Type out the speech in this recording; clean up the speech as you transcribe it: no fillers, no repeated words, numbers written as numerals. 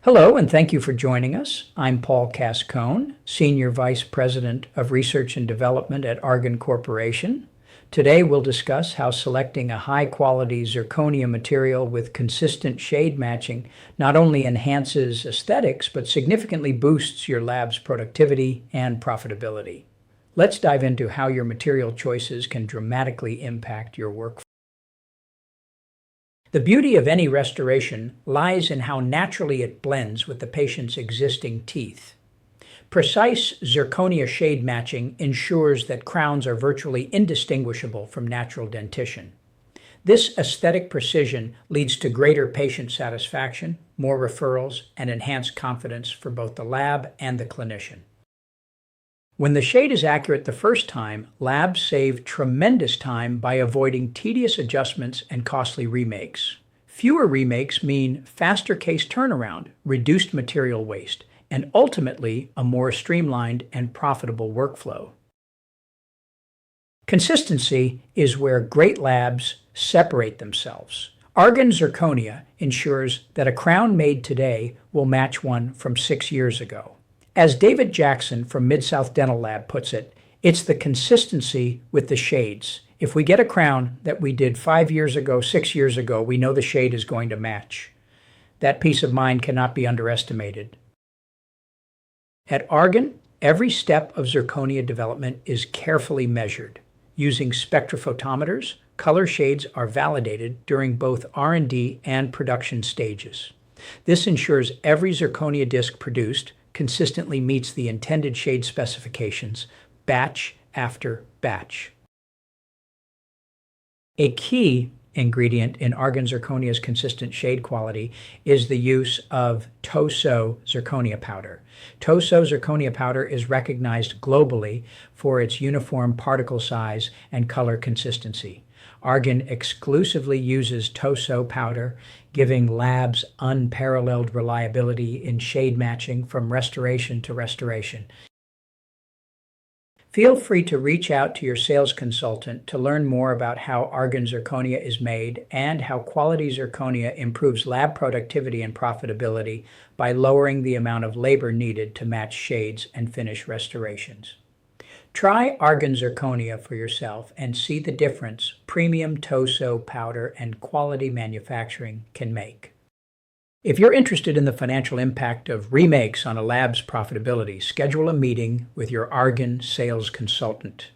Hello, and thank you for joining us. I'm Paul Cascone, Senior Vice President of Research and Development at Argen Corporation. Today we'll discuss how selecting a high-quality zirconia material with consistent shade matching not only enhances aesthetics, but significantly boosts your lab's productivity and profitability. Let's dive into how your material choices can dramatically impact your workflow. The beauty of any restoration lies in how naturally it blends with the patient's existing teeth. Precise zirconia shade matching ensures that crowns are virtually indistinguishable from natural dentition. This aesthetic precision leads to greater patient satisfaction, more referrals, and enhanced confidence for both the lab and the clinician. When the shade is accurate the first time, labs save tremendous time by avoiding tedious adjustments and costly remakes. Fewer remakes mean faster case turnaround, reduced material waste, and ultimately a more streamlined and profitable workflow. Consistency is where great labs separate themselves. Argen Zirconia ensures that a crown made today will match one from 6 years ago. As David Jackson from Mid-South Dental Lab puts it, it's the consistency with the shades. If we get a crown that we did 5 years ago, 6 years ago, we know the shade is going to match. That peace of mind cannot be underestimated. At Argen, every step of zirconia development is carefully measured. Using spectrophotometers, color shades are validated during both R&D and production stages. This ensures every zirconia disc produced consistently meets the intended shade specifications, batch after batch. A key ingredient in Argen Zirconia's consistent shade quality is the use of TOSOH zirconia powder. TOSOH zirconia powder is recognized globally for its uniform particle size and color consistency. Argen exclusively uses TOSOH powder, giving labs unparalleled reliability in shade matching from restoration to restoration. Feel free to reach out to your sales consultant to learn more about how Argen Zirconia is made and how quality zirconia improves lab productivity and profitability by lowering the amount of labor needed to match shades and finish restorations. Try Argen Zirconia for yourself and see the difference premium TOSOH powder and quality manufacturing can make. If you're interested in the financial impact of remakes on a lab's profitability, schedule a meeting with your Argen sales consultant.